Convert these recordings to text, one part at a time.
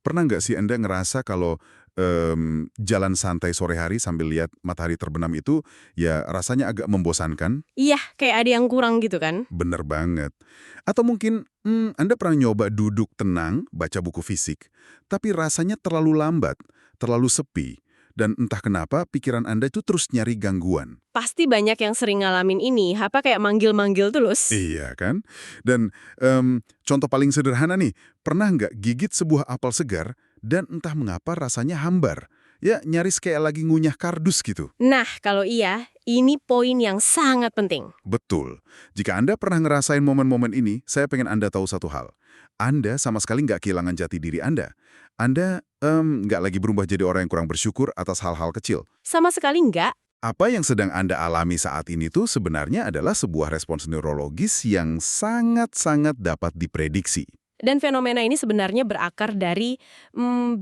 Pernah nggak sih Anda ngerasa kalau jalan santai sore hari sambil lihat matahari terbenam itu ya rasanya agak membosankan? Iya, kayak ada yang kurang gitu kan? Bener banget. Atau mungkin Anda pernah nyoba duduk tenang, baca buku fisik, tapi rasanya terlalu lambat, terlalu sepi, dan entah kenapa pikiran Anda itu terus nyari gangguan. Pasti banyak yang sering ngalamin ini, apa kayak manggil-manggil terus. Iya kan? Dan contoh paling sederhana nih, pernah nggak gigit sebuah apel segar dan entah mengapa rasanya hambar? Ya, nyaris kayak lagi ngunyah kardus gitu. Nah, kalau iya, ini poin yang sangat penting. Betul. Jika Anda pernah ngerasain momen-momen ini, saya pengen Anda tahu satu hal. Anda sama sekali nggak kehilangan jati diri Anda. Anda nggak lagi berubah jadi orang yang kurang bersyukur atas hal-hal kecil. Sama sekali enggak. Apa yang sedang Anda alami saat ini tuh sebenarnya adalah sebuah respons neurologis yang sangat-sangat dapat diprediksi. Dan fenomena ini sebenarnya berakar dari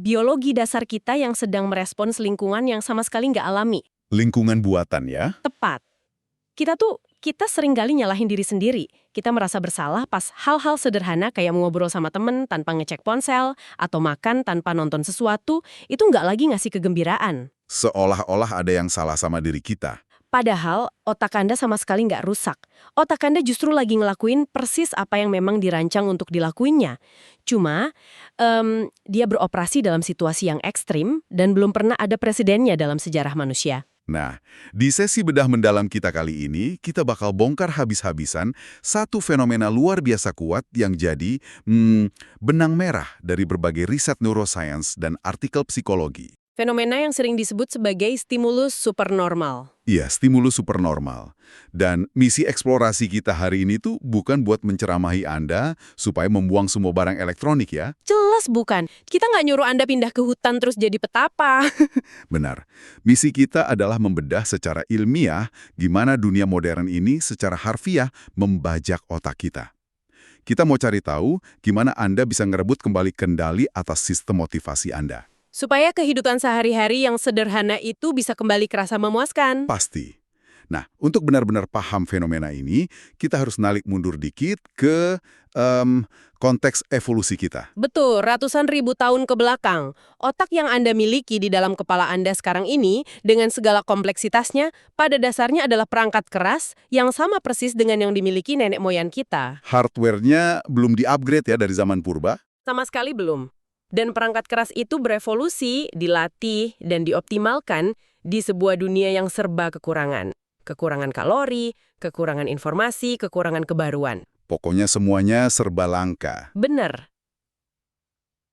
biologi dasar kita yang sedang merespons lingkungan yang sama sekali nggak alami. Lingkungan buatan ya? Tepat. Kita sering kali nyalahin diri sendiri. Kita merasa bersalah pas hal-hal sederhana kayak ngobrol sama temen tanpa ngecek ponsel, atau makan tanpa nonton sesuatu, itu nggak lagi ngasih kegembiraan. Seolah-olah ada yang salah sama diri kita. Padahal, otak Anda sama sekali nggak rusak. Otak Anda justru lagi ngelakuin persis apa yang memang dirancang untuk dilakuinnya. Cuma, dia beroperasi dalam situasi yang ekstrim dan belum pernah ada presidennya dalam sejarah manusia. Nah, di sesi bedah mendalam kita kali ini, kita bakal bongkar habis-habisan satu fenomena luar biasa kuat yang jadi benang merah dari berbagai riset neuroscience dan artikel psikologi. Fenomena yang sering disebut sebagai stimulus supernormal. Iya, stimulus supernormal. Dan misi eksplorasi kita hari ini tuh bukan buat menceramahi Anda supaya membuang semua barang elektronik ya. Jelas bukan. Kita nggak nyuruh Anda pindah ke hutan terus jadi petapa. Benar. Misi kita adalah membedah secara ilmiah gimana dunia modern ini secara harfiah membajak otak kita. Kita mau cari tahu gimana Anda bisa ngerebut kembali kendali atas sistem motivasi Anda. Supaya kehidupan sehari-hari yang sederhana itu bisa kembali kerasa memuaskan. Pasti. Nah, untuk benar-benar paham fenomena ini, kita harus nalik mundur dikit ke konteks evolusi kita. Betul, ratusan ribu tahun ke belakang. Otak yang Anda miliki di dalam kepala Anda sekarang ini, dengan segala kompleksitasnya, pada dasarnya adalah perangkat keras yang sama persis dengan yang dimiliki nenek moyang kita. Hardware-nya belum di-upgrade ya dari zaman purba. Sama sekali belum. Dan perangkat keras itu berevolusi, dilatih, dan dioptimalkan di sebuah dunia yang serba kekurangan. Kekurangan kalori, kekurangan informasi, kekurangan kebaruan. Pokoknya semuanya serba langka. Bener.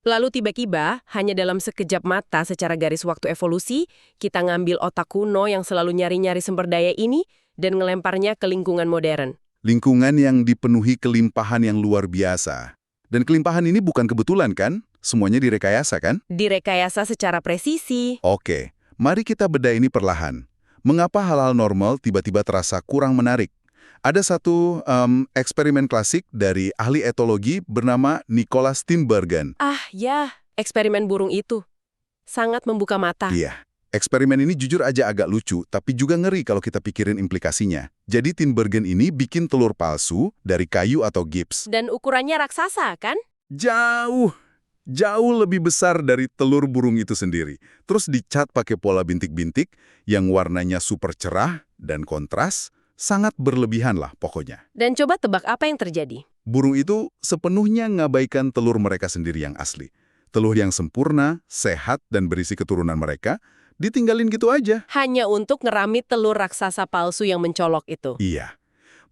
Lalu tiba-tiba, hanya dalam sekejap mata secara garis waktu evolusi, kita ngambil otak kuno yang selalu nyari-nyari sumber daya ini dan ngelemparnya ke lingkungan modern. Lingkungan yang dipenuhi kelimpahan yang luar biasa. Dan kelimpahan ini bukan kebetulan kan? Semuanya direkayasa kan? Direkayasa secara presisi. Oke, mari kita bedah ini perlahan. Mengapa hal-hal normal tiba-tiba terasa kurang menarik? Ada satu eksperimen klasik dari ahli etologi bernama Nicholas Tinbergen. Ah ya, eksperimen burung itu. Sangat membuka mata. Iya, eksperimen ini jujur aja agak lucu, tapi juga ngeri kalau kita pikirin implikasinya. Jadi Tinbergen ini bikin telur palsu dari kayu atau gips. Dan ukurannya raksasa, kan? Jauh lebih besar dari telur burung itu sendiri. Terus dicat pakai pola bintik-bintik yang warnanya super cerah dan kontras, sangat berlebihan lah pokoknya. Dan coba tebak apa yang terjadi. Burung itu sepenuhnya ngabaikan telur mereka sendiri yang asli. Telur yang sempurna, sehat, dan berisi keturunan mereka, ditinggalin gitu aja. Hanya untuk ngeramit telur raksasa palsu yang mencolok itu. Iya.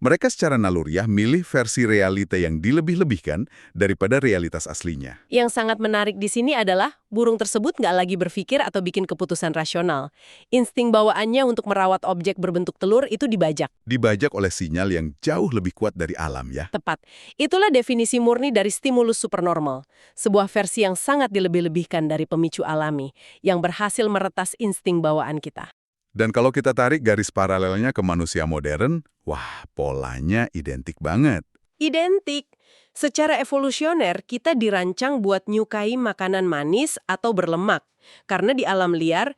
Mereka secara naluriah milih versi realita yang dilebih-lebihkan daripada realitas aslinya. Yang sangat menarik di sini adalah burung tersebut nggak lagi berpikir atau bikin keputusan rasional. Insting bawaannya untuk merawat objek berbentuk telur itu dibajak. Dibajak oleh sinyal yang jauh lebih kuat dari alam ya. Tepat. Itulah definisi murni dari stimulus supernormal. Sebuah versi yang sangat dilebih-lebihkan dari pemicu alami, yang berhasil meretas insting bawaan kita. Dan kalau kita tarik garis paralelnya ke manusia modern, wah, polanya identik banget. Identik. Secara evolusioner, kita dirancang buat nyukai makanan manis atau berlemak. Karena di alam liar,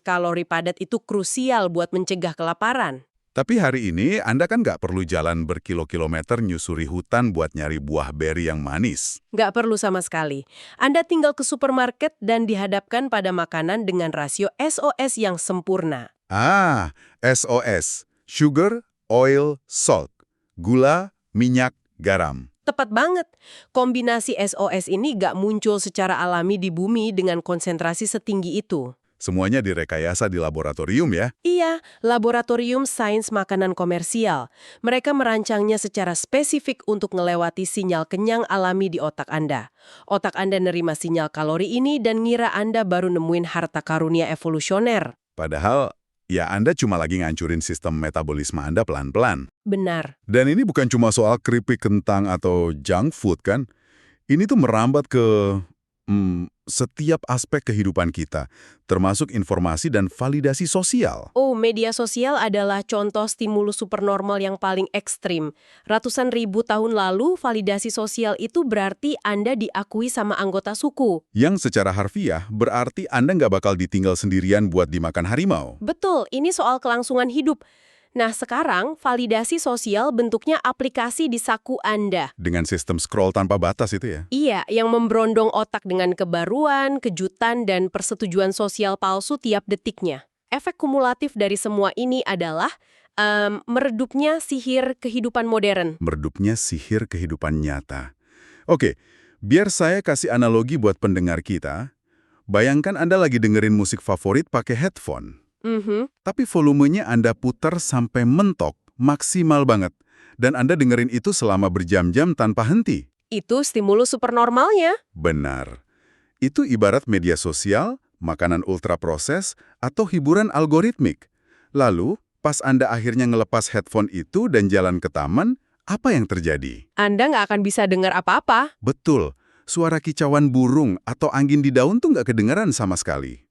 kalori padat itu krusial buat mencegah kelaparan. Tapi hari ini Anda kan nggak perlu jalan berkilo-kilometer nyusuri hutan buat nyari buah beri yang manis. Nggak perlu sama sekali. Anda tinggal ke supermarket dan dihadapkan pada makanan dengan rasio SOS yang sempurna. Ah, SOS. Sugar, oil, salt. Gula, minyak, garam. Tepat banget. Kombinasi SOS ini nggak muncul secara alami di bumi dengan konsentrasi setinggi itu. Semuanya direkayasa di laboratorium ya. Iya, laboratorium sains makanan komersial. Mereka merancangnya secara spesifik untuk melewati sinyal kenyang alami di otak Anda. Otak Anda nerima sinyal kalori ini dan ngira Anda baru nemuin harta karunia evolusioner. Padahal, ya Anda cuma lagi ngancurin sistem metabolisme Anda pelan-pelan. Benar. Dan ini bukan cuma soal keripik kentang atau junk food kan. Ini tuh merambat ke setiap aspek kehidupan kita, termasuk informasi dan validasi sosial. Oh, media sosial adalah contoh stimulus supernormal yang paling ekstrim. Ratusan ribu tahun lalu, validasi sosial itu berarti Anda diakui sama anggota suku. Yang secara harfiah berarti Anda nggak bakal ditinggal sendirian buat dimakan harimau. Betul, ini soal kelangsungan hidup. Nah, sekarang validasi sosial bentuknya aplikasi di saku Anda. Dengan sistem scroll tanpa batas itu ya. Iya, yang memberondong otak dengan kebaruan, kejutan, dan persetujuan sosial palsu tiap detiknya. Efek kumulatif dari semua ini adalah meredupnya sihir kehidupan modern. Meredupnya sihir kehidupan nyata. Oke, biar saya kasih analogi buat pendengar kita. Bayangkan Anda lagi dengerin musik favorit pakai headphone. Tapi volumenya Anda putar sampai mentok, maksimal banget. Dan Anda dengerin itu selama berjam-jam tanpa henti. Itu stimulus supernormalnya. Benar. Itu ibarat media sosial, makanan ultraproses, atau hiburan algoritmik. Lalu, pas Anda akhirnya ngelepas headphone itu dan jalan ke taman, apa yang terjadi? Anda nggak akan bisa dengar apa-apa. Betul, suara kicauan burung atau angin di daun tuh nggak kedengaran sama sekali.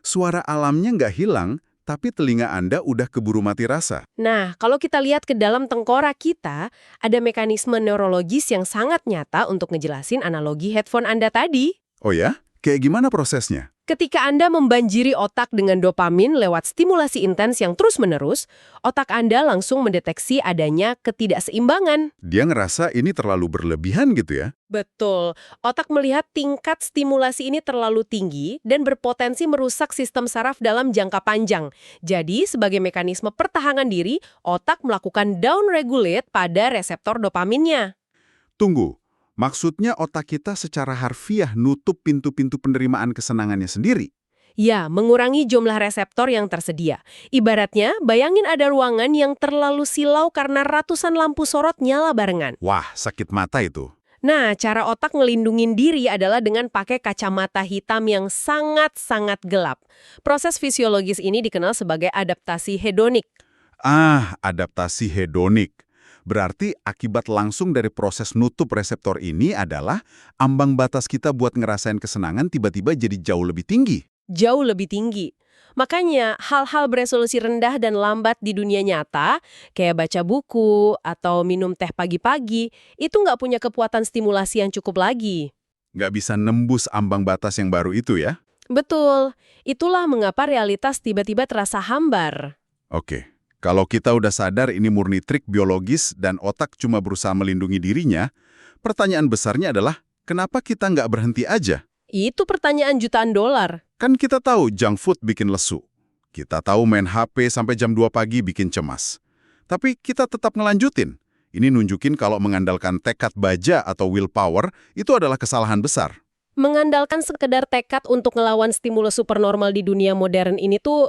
Suara alamnya nggak hilang, tapi telinga Anda udah keburu mati rasa. Nah, kalau kita lihat ke dalam tengkorak kita, ada mekanisme neurologis yang sangat nyata untuk ngejelasin analogi headphone Anda tadi. Oh ya? Kayak gimana prosesnya? Ketika Anda membanjiri otak dengan dopamin lewat stimulasi intens yang terus-menerus, otak Anda langsung mendeteksi adanya ketidakseimbangan. Dia ngerasa ini terlalu berlebihan gitu ya? Betul. Otak melihat tingkat stimulasi ini terlalu tinggi dan berpotensi merusak sistem saraf dalam jangka panjang. Jadi, sebagai mekanisme pertahanan diri, otak melakukan down-regulate pada reseptor dopaminnya. Tunggu, maksudnya otak kita secara harfiah nutup pintu-pintu penerimaan kesenangannya sendiri? Ya, mengurangi jumlah reseptor yang tersedia. Ibaratnya, bayangin ada ruangan yang terlalu silau karena ratusan lampu sorot nyala barengan. Wah, sakit mata itu. Nah, cara otak ngelindungin diri adalah dengan pakai kacamata hitam yang sangat-sangat gelap. Proses fisiologis ini dikenal sebagai adaptasi hedonik. Adaptasi hedonik. Berarti akibat langsung dari proses nutup reseptor ini adalah ambang batas kita buat ngerasain kesenangan tiba-tiba jadi jauh lebih tinggi. Jauh lebih tinggi. Makanya hal-hal beresolusi rendah dan lambat di dunia nyata, kayak baca buku atau minum teh pagi-pagi, itu nggak punya kekuatan stimulasi yang cukup lagi. Nggak bisa nembus ambang batas yang baru itu ya? Betul. Itulah mengapa realitas tiba-tiba terasa hambar. Oke, kalau kita udah sadar ini murni trik biologis dan otak cuma berusaha melindungi dirinya, pertanyaan besarnya adalah, kenapa kita nggak berhenti aja? Itu pertanyaan jutaan dolar. Kan kita tahu junk food bikin lesu. Kita tahu main HP sampai jam 2 pagi bikin cemas. Tapi kita tetap ngelanjutin. Ini nunjukin kalau mengandalkan tekad baja atau willpower itu adalah kesalahan besar. Mengandalkan sekedar tekad untuk ngelawan stimulus supernormal di dunia modern ini tuh,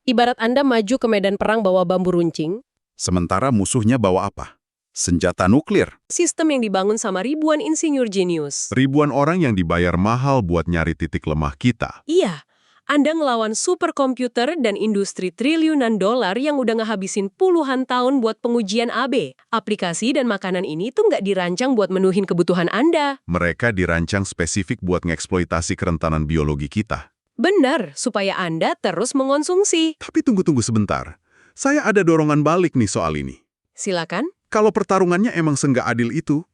ibarat Anda maju ke medan perang bawa bambu runcing. Sementara musuhnya bawa apa? Senjata nuklir. Sistem yang dibangun sama ribuan insinyur jenius. Ribuan orang yang dibayar mahal buat nyari titik lemah kita. Iya, Anda ngelawan superkomputer dan industri triliunan dolar yang udah ngehabisin puluhan tahun buat pengujian AB. Aplikasi dan makanan ini tuh nggak dirancang buat menuhin kebutuhan Anda. Mereka dirancang spesifik buat ngeksploitasi kerentanan biologi kita. Benar, supaya Anda terus mengonsumsi. Tapi tunggu sebentar. Saya ada dorongan balik nih soal ini. Silakan. Kalau pertarungannya emang senggak adil itu,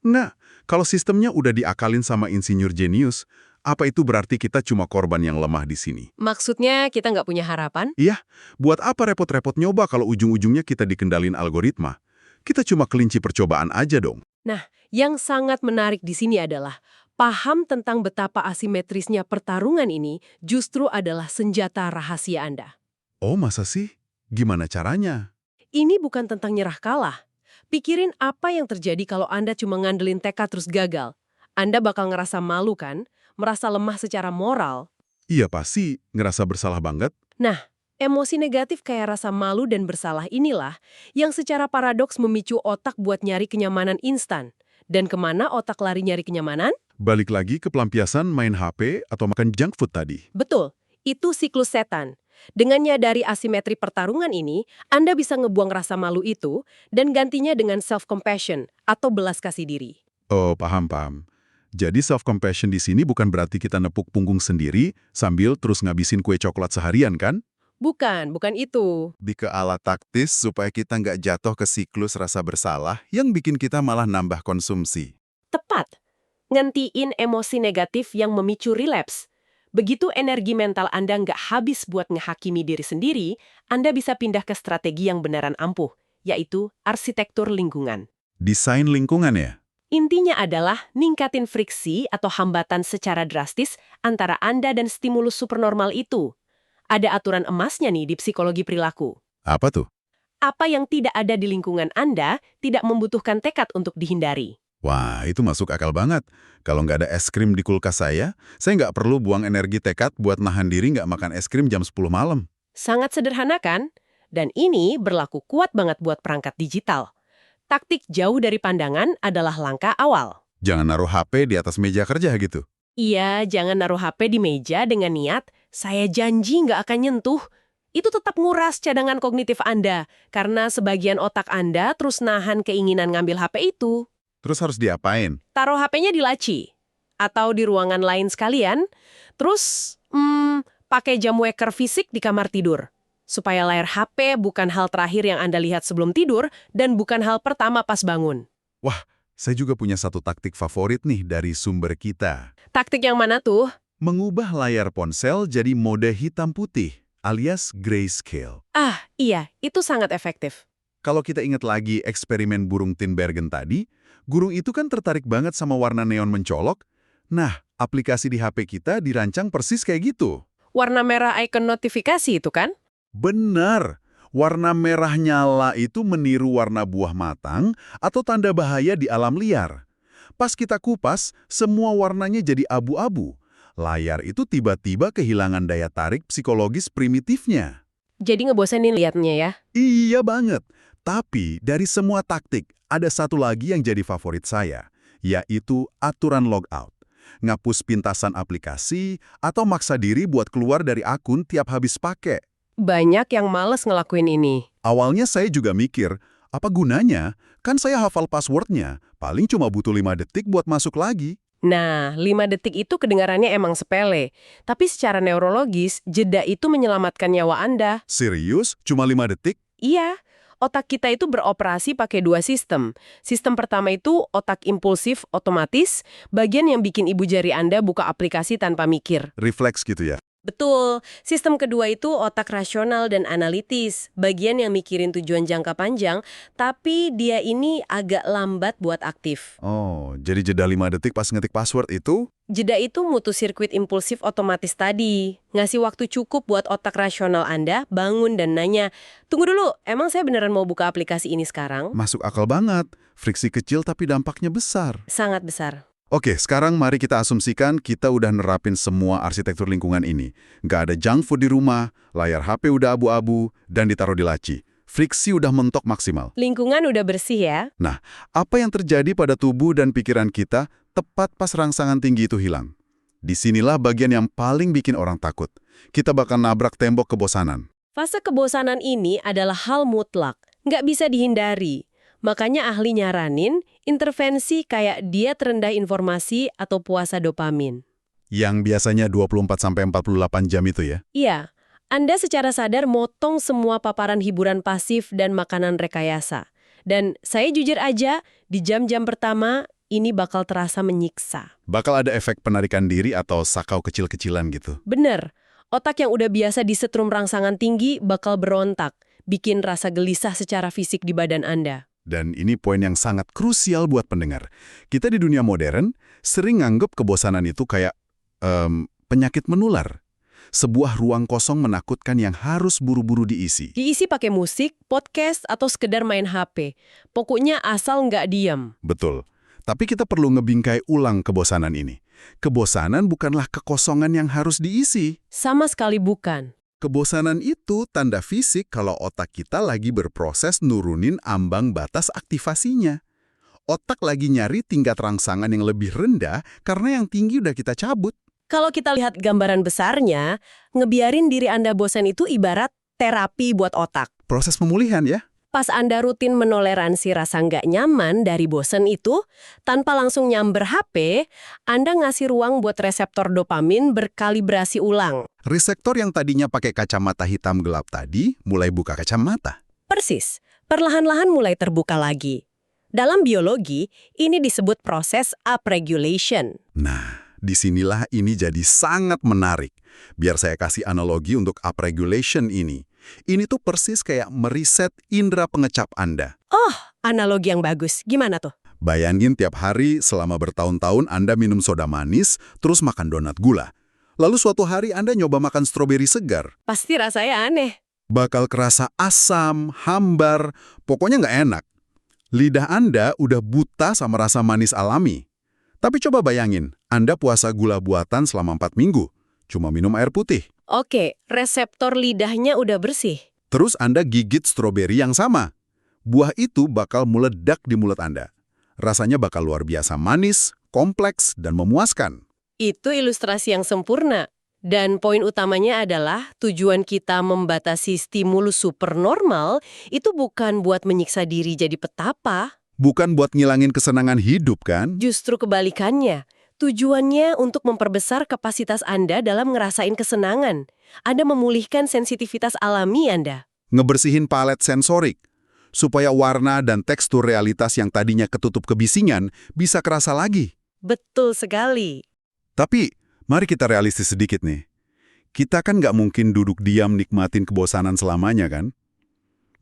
kalau sistemnya udah diakalin sama insinyur jenius, Apa itu berarti kita cuma korban yang lemah di sini? Maksudnya kita nggak punya harapan? Iya, buat apa repot-repot nyoba kalau ujung-ujungnya kita dikendalin algoritma? Kita cuma kelinci percobaan aja dong. Nah, yang sangat menarik di sini adalah paham tentang betapa asimetrisnya pertarungan ini justru adalah senjata rahasia Anda. Oh, masa sih? Gimana caranya? Ini bukan tentang nyerah kalah. Pikirin apa yang terjadi kalau Anda cuma ngandelin tekad terus gagal. Anda bakal ngerasa malu kan? Merasa lemah secara moral. Iya pasti, ngerasa bersalah banget. Nah, emosi negatif kayak rasa malu dan bersalah inilah yang secara paradoks memicu otak buat nyari kenyamanan instan. Dan kemana otak lari nyari kenyamanan? Balik lagi ke pelampiasan main HP atau makan junk food tadi. Betul, itu siklus setan. Dengan nyadari asimetri pertarungan ini, Anda bisa ngebuang rasa malu itu dan gantinya dengan self-compassion atau belas kasih diri. Oh, paham. Jadi self-compassion di sini bukan berarti kita nepuk punggung sendiri sambil terus ngabisin kue coklat seharian kan? Bukan itu. Di ke alat taktis supaya kita nggak jatuh ke siklus rasa bersalah yang bikin kita malah nambah konsumsi. Tepat. Ngentiin emosi negatif yang memicu relapse. Begitu energi mental Anda nggak habis buat ngehakimi diri sendiri, Anda bisa pindah ke strategi yang beneran ampuh, yaitu arsitektur lingkungan. Desain lingkungan ya? Intinya adalah ningkatin friksi atau hambatan secara drastis antara Anda dan stimulus supernormal itu. Ada aturan emasnya nih di psikologi perilaku. Apa tuh? Apa yang tidak ada di lingkungan Anda tidak membutuhkan tekad untuk dihindari. Wah, itu masuk akal banget. Kalau nggak ada es krim di kulkas saya nggak perlu buang energi tekad buat nahan diri nggak makan es krim jam 10 malam. Sangat sederhana kan? Dan ini berlaku kuat banget buat perangkat digital. Taktik jauh dari pandangan adalah langkah awal. Jangan naruh HP di atas meja kerja gitu. Iya, jangan naruh HP di meja dengan niat, saya janji nggak akan nyentuh. Itu tetap nguras cadangan kognitif Anda, karena sebagian otak Anda terus nahan keinginan ngambil HP itu. Terus harus diapain? Taruh HP-nya di laci, atau di ruangan lain sekalian, terus pakai jam wecker fisik di kamar tidur. Supaya layar HP bukan hal terakhir yang Anda lihat sebelum tidur, dan bukan hal pertama pas bangun. Wah, saya juga punya satu taktik favorit nih dari sumber kita. Taktik yang mana tuh? Mengubah layar ponsel jadi mode hitam putih, alias grayscale. Ah, iya, itu sangat efektif. Kalau kita ingat lagi eksperimen burung Tinbergen tadi, burung itu kan tertarik banget sama warna neon mencolok. Nah, aplikasi di HP kita dirancang persis kayak gitu. Warna merah icon notifikasi itu kan? Benar, warna merah nyala itu meniru warna buah matang atau tanda bahaya di alam liar. Pas kita kupas, semua warnanya jadi abu-abu. Layar itu tiba-tiba kehilangan daya tarik psikologis primitifnya. Jadi ngebosenin liatnya ya? Iya banget. Tapi dari semua taktik, ada satu lagi yang jadi favorit saya, yaitu aturan logout. Ngapus pintasan aplikasi atau maksa diri buat keluar dari akun tiap habis pakai. Banyak yang males ngelakuin ini. Awalnya saya juga mikir, apa gunanya? Kan saya hafal passwordnya, paling cuma butuh 5 detik buat masuk lagi. Nah, 5 detik itu kedengarannya emang sepele. Tapi secara neurologis, jeda itu menyelamatkan nyawa Anda. Serius? Cuma 5 detik? Iya, otak kita itu beroperasi pakai 2 sistem. Sistem pertama itu otak impulsif otomatis, bagian yang bikin ibu jari Anda buka aplikasi tanpa mikir. Refleks gitu ya? Betul, sistem kedua itu otak rasional dan analitis, bagian yang mikirin tujuan jangka panjang, tapi dia ini agak lambat buat aktif. Oh, jadi jeda 5 detik pas ngetik password itu? Jeda itu mutu sirkuit impulsif otomatis tadi, ngasih waktu cukup buat otak rasional Anda bangun dan nanya, tunggu dulu, emang saya beneran mau buka aplikasi ini sekarang? Masuk akal banget. Friksi kecil tapi dampaknya besar. Sangat besar. Oke, sekarang mari kita asumsikan kita udah nerapin semua arsitektur lingkungan ini. Nggak ada junk food di rumah, layar HP udah abu-abu, dan ditaruh di laci. Friksi udah mentok maksimal. Lingkungan udah bersih ya? Nah, apa yang terjadi pada tubuh dan pikiran kita tepat pas rangsangan tinggi itu hilang? Disinilah bagian yang paling bikin orang takut. Kita bakal nabrak tembok kebosanan. Fase kebosanan ini adalah hal mutlak, nggak bisa dihindari. Makanya ahli nyaranin intervensi kayak diet rendah informasi atau puasa dopamin. Yang biasanya 24-48 jam itu ya? Iya, Anda secara sadar motong semua paparan hiburan pasif dan makanan rekayasa. Dan saya jujur aja, di jam-jam pertama, ini bakal terasa menyiksa. Bakal ada efek penarikan diri atau sakau kecil-kecilan gitu. Bener, otak yang udah biasa disetrum rangsangan tinggi bakal berontak, bikin rasa gelisah secara fisik di badan Anda. Dan ini poin yang sangat krusial buat pendengar. Kita di dunia modern sering nganggep kebosanan itu kayak penyakit menular. Sebuah ruang kosong menakutkan yang harus buru-buru diisi. Diisi pakai musik, podcast, atau sekedar main HP. Pokoknya asal nggak diam. Betul. Tapi kita perlu ngebingkai ulang kebosanan ini. Kebosanan bukanlah kekosongan yang harus diisi. Sama sekali bukan. Kebosanan itu tanda fisik kalau otak kita lagi berproses nurunin ambang batas aktivasinya. Otak lagi nyari tingkat rangsangan yang lebih rendah karena yang tinggi udah kita cabut. Kalau kita lihat gambaran besarnya, ngebiarin diri Anda bosan itu ibarat terapi buat otak. Proses pemulihan ya. Pas Anda rutin menoleransi rasa nggak nyaman dari bosan itu, tanpa langsung nyamber HP, Anda ngasih ruang buat reseptor dopamin berkalibrasi ulang. Reseptor yang tadinya pakai kacamata hitam gelap tadi mulai buka kacamata. Persis, perlahan-lahan mulai terbuka lagi. Dalam biologi, ini disebut proses upregulation. Nah, disinilah ini jadi sangat menarik. Biar saya kasih analogi untuk upregulation ini. Ini tuh persis kayak meriset indera pengecap Anda. Oh, analogi yang bagus. Gimana tuh? Bayangin tiap hari selama bertahun-tahun Anda minum soda manis, terus makan donat gula. Lalu suatu hari Anda nyoba makan stroberi segar. Pasti rasanya aneh. Bakal kerasa asam, hambar, pokoknya nggak enak. Lidah Anda udah buta sama rasa manis alami. Tapi coba bayangin, Anda puasa gula buatan selama 4 minggu. Cuma minum air putih. Oke, reseptor lidahnya udah bersih. Terus Anda gigit stroberi yang sama. Buah itu bakal meledak di mulut Anda. Rasanya bakal luar biasa manis, kompleks, dan memuaskan. Itu ilustrasi yang sempurna. Dan poin utamanya adalah tujuan kita membatasi stimulus supernormal itu bukan buat menyiksa diri jadi petapa. Bukan buat ngilangin kesenangan hidup, kan? Justru kebalikannya. Tujuannya untuk memperbesar kapasitas Anda dalam ngerasain kesenangan. Anda memulihkan sensitivitas alami Anda. Ngebersihin palet sensorik, supaya warna dan tekstur realitas yang tadinya ketutup kebisingan bisa kerasa lagi. Betul sekali. Tapi, mari kita realistis sedikit nih. Kita kan nggak mungkin duduk diam nikmatin kebosanan selamanya, kan?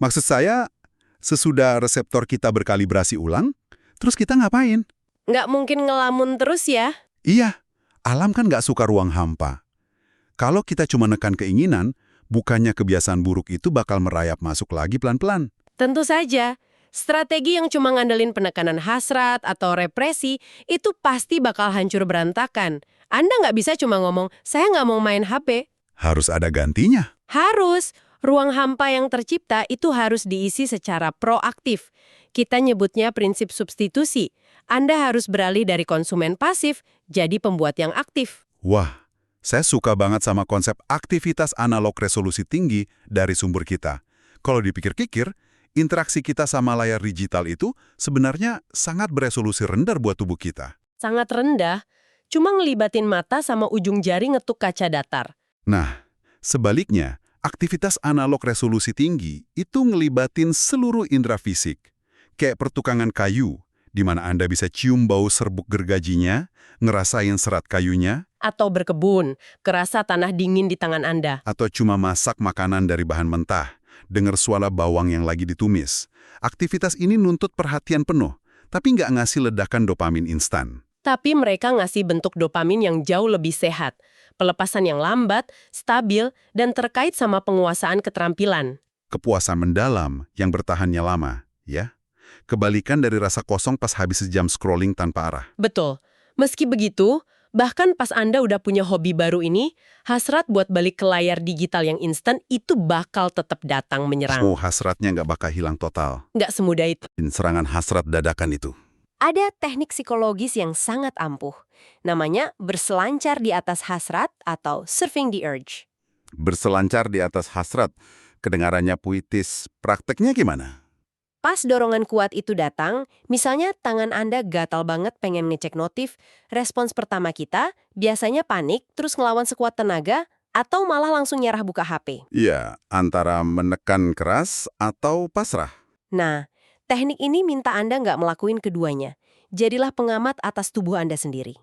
Maksud saya, sesudah reseptor kita berkalibrasi ulang, terus kita ngapain? Nggak mungkin ngelamun terus ya? Iya, alam kan nggak suka ruang hampa. Kalau kita cuma nekan keinginan, bukannya kebiasaan buruk itu bakal merayap masuk lagi pelan-pelan. Tentu saja. Strategi yang cuma ngandelin penekanan hasrat atau represi itu pasti bakal hancur berantakan. Anda nggak bisa cuma ngomong, saya nggak mau main HP. Harus ada gantinya. Harus. Ruang hampa yang tercipta itu harus diisi secara proaktif. Kita nyebutnya prinsip substitusi. Anda harus beralih dari konsumen pasif jadi pembuat yang aktif. Wah, saya suka banget sama konsep aktivitas analog resolusi tinggi dari sumber kita. Kalau dipikir-pikir, interaksi kita sama layar digital itu sebenarnya sangat beresolusi rendah buat tubuh kita. Sangat rendah, cuma ngelibatin mata sama ujung jari ngetuk kaca datar. Nah, sebaliknya, aktivitas analog resolusi tinggi itu ngelibatin seluruh indera fisik. Kayak pertukangan kayu, di mana Anda bisa cium bau serbuk gergajinya, ngerasain serat kayunya, Atau berkebun, kerasa tanah dingin di tangan Anda. atau cuma masak makanan dari bahan mentah, dengar suara bawang yang lagi ditumis. Aktivitas ini nuntut perhatian penuh, tapi nggak ngasih ledakan dopamin instan. Tapi mereka ngasih bentuk dopamin yang jauh lebih sehat. Pelepasan yang lambat, stabil, dan terkait sama penguasaan keterampilan. Kepuasan mendalam yang bertahannya lama, ya? Kebalikan dari rasa kosong pas habis sejam scrolling tanpa arah. Betul. Meski begitu, bahkan pas Anda udah punya hobi baru ini, hasrat buat balik ke layar digital yang instan itu bakal tetap datang menyerang. Oh, hasratnya nggak bakal hilang total. Nggak semudah itu. Serangan hasrat dadakan itu. Ada teknik psikologis yang sangat ampuh. Namanya berselancar di atas hasrat atau surfing the urge. Berselancar di atas hasrat, kedengarannya puitis. Prakteknya gimana? Pas dorongan kuat itu datang, misalnya tangan Anda gatal banget pengen ngecek notif, respons pertama kita biasanya panik terus ngelawan sekuat tenaga atau malah langsung nyerah buka HP. Iya, antara menekan keras atau pasrah. Nah, teknik ini minta Anda nggak melakuin keduanya. Jadilah pengamat atas tubuh Anda sendiri.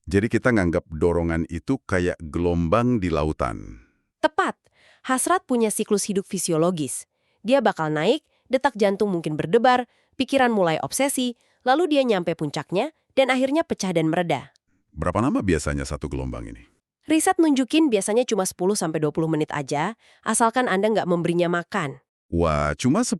Jadi kita nganggap dorongan itu kayak gelombang di lautan. Tepat, hasrat punya siklus hidup fisiologis. Dia bakal naik, detak jantung mungkin berdebar, pikiran mulai obsesi, lalu dia nyampe puncaknya, dan akhirnya pecah dan mereda. Berapa lama biasanya satu gelombang ini? Riset nunjukin biasanya cuma 10-20 menit aja, asalkan Anda nggak memberinya makan. Wah, cuma 10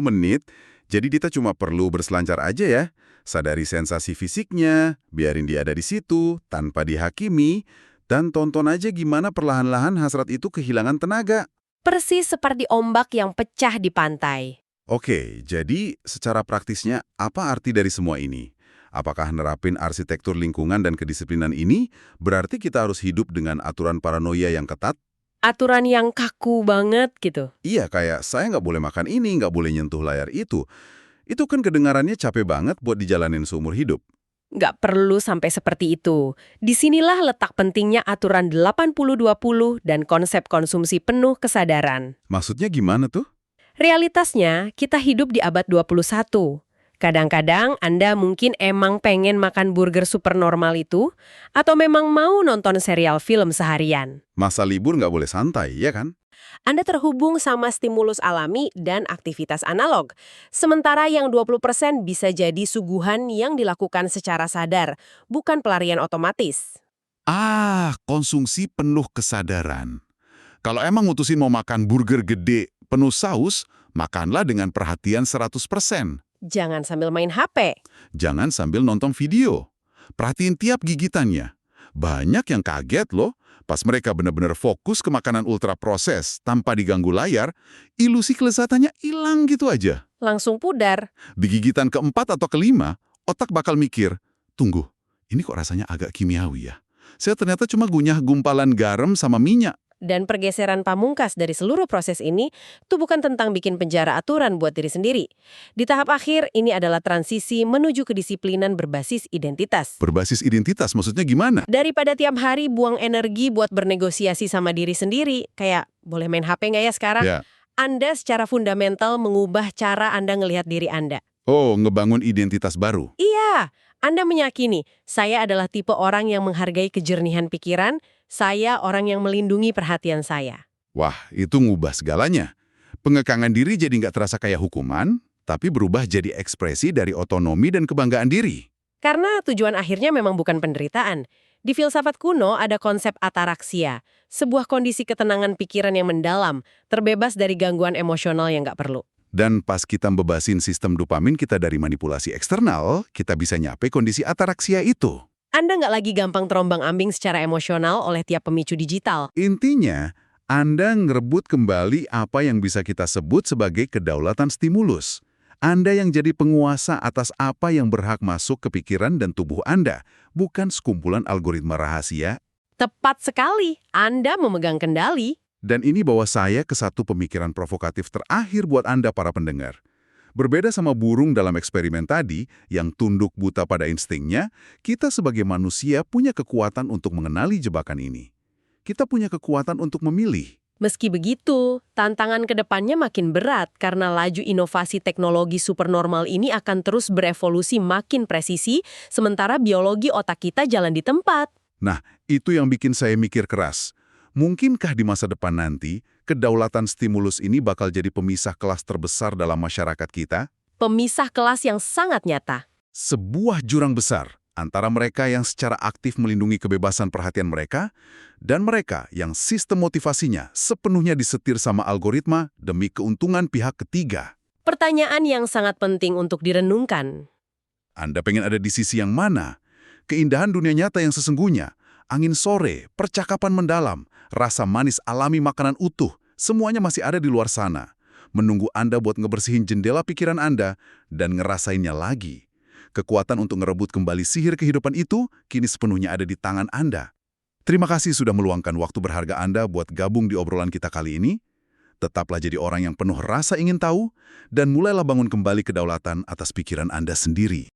menit, jadi kita cuma perlu berselancar aja ya. Sadari sensasi fisiknya, biarin dia ada di situ, tanpa dihakimi, dan tonton aja gimana perlahan-lahan hasrat itu kehilangan tenaga. Persis seperti ombak yang pecah di pantai. Oke, jadi secara praktisnya apa arti dari semua ini? Apakah nerapin arsitektur lingkungan dan kedisiplinan ini berarti kita harus hidup dengan aturan paranoia yang ketat? Aturan yang kaku banget gitu. Iya, kayak saya nggak boleh makan ini, nggak boleh nyentuh layar itu. Itu kan kedengarannya capek banget buat dijalanin seumur hidup. Nggak perlu sampai seperti itu. Disinilah letak pentingnya aturan 80-20 dan konsep konsumsi penuh kesadaran. Maksudnya gimana tuh? Realitasnya, kita hidup di abad 21. Kadang-kadang Anda mungkin emang pengen makan burger super normal itu, atau memang mau nonton serial film seharian. Masa libur nggak boleh santai, ya kan? Anda terhubung sama stimulus alami dan aktivitas analog. Sementara yang 20% bisa jadi suguhan yang dilakukan secara sadar, bukan pelarian otomatis. Konsumsi penuh kesadaran. Kalau emang mutusin mau makan burger gede, penuh saus, makanlah dengan perhatian 100%. Jangan sambil main HP. Jangan sambil nonton video. Perhatiin tiap gigitannya. Banyak yang kaget loh, pas mereka benar-benar fokus ke makanan ultraproses tanpa diganggu layar, ilusi kelezatannya hilang gitu aja. Langsung pudar. Di gigitan keempat atau kelima, otak bakal mikir, tunggu, ini kok rasanya agak kimiawi ya? Saya ternyata cuma ngunyah gumpalan garam sama minyak. Dan pergeseran pamungkas dari seluruh proses ini tuh bukan tentang bikin penjara aturan buat diri sendiri. Di tahap akhir, ini adalah transisi menuju kedisiplinan berbasis identitas. Berbasis identitas maksudnya gimana? Daripada tiap hari buang energi buat bernegosiasi sama diri sendiri, kayak boleh main HP nggak ya sekarang? Ya. Anda secara fundamental mengubah cara Anda ngelihat diri Anda. Oh, ngebangun identitas baru. Iya, Anda meyakini, saya adalah tipe orang yang menghargai kejernihan pikiran, saya orang yang melindungi perhatian saya. Wah, itu ngubah segalanya. Pengekangan diri jadi nggak terasa kayak hukuman, tapi berubah jadi ekspresi dari otonomi dan kebanggaan diri. Karena tujuan akhirnya memang bukan penderitaan. Di filsafat kuno ada konsep ataraksia, sebuah kondisi ketenangan pikiran yang mendalam, terbebas dari gangguan emosional yang nggak perlu. Dan pas kita bebasin sistem dopamin kita dari manipulasi eksternal, kita bisa nyampe kondisi ataraksia itu. Anda nggak lagi gampang terombang-ambing secara emosional oleh tiap pemicu digital. Intinya, Anda ngerebut kembali apa yang bisa kita sebut sebagai kedaulatan stimulus. Anda yang jadi penguasa atas apa yang berhak masuk ke pikiran dan tubuh Anda, bukan sekumpulan algoritma rahasia. Tepat sekali, Anda memegang kendali. Dan ini bawa saya ke satu pemikiran provokatif terakhir buat Anda para pendengar. Berbeda sama burung dalam eksperimen tadi, yang tunduk buta pada instingnya, kita sebagai manusia punya kekuatan untuk mengenali jebakan ini. Kita punya kekuatan untuk memilih. Meski begitu, tantangan ke depannya makin berat karena laju inovasi teknologi supernormal ini akan terus berevolusi makin presisi, sementara biologi otak kita jalan di tempat. Nah, itu yang bikin saya mikir keras. Mungkinkah di masa depan nanti, kedaulatan stimulus ini bakal jadi pemisah kelas terbesar dalam masyarakat kita? Pemisah kelas yang sangat nyata. Sebuah jurang besar antara mereka yang secara aktif melindungi kebebasan perhatian mereka dan mereka yang sistem motivasinya sepenuhnya disetir sama algoritma demi keuntungan pihak ketiga. Pertanyaan yang sangat penting untuk direnungkan. Anda pengen ada di sisi yang mana? Keindahan dunia nyata yang sesungguhnya, angin sore, percakapan mendalam, rasa manis alami makanan utuh, semuanya masih ada di luar sana. Menunggu Anda buat ngebersihin jendela pikiran Anda dan ngerasainnya lagi. Kekuatan untuk ngerebut kembali sihir kehidupan itu kini sepenuhnya ada di tangan Anda. Terima kasih sudah meluangkan waktu berharga Anda buat gabung di obrolan kita kali ini. Tetaplah jadi orang yang penuh rasa ingin tahu dan mulailah bangun kembali kedaulatan atas pikiran Anda sendiri.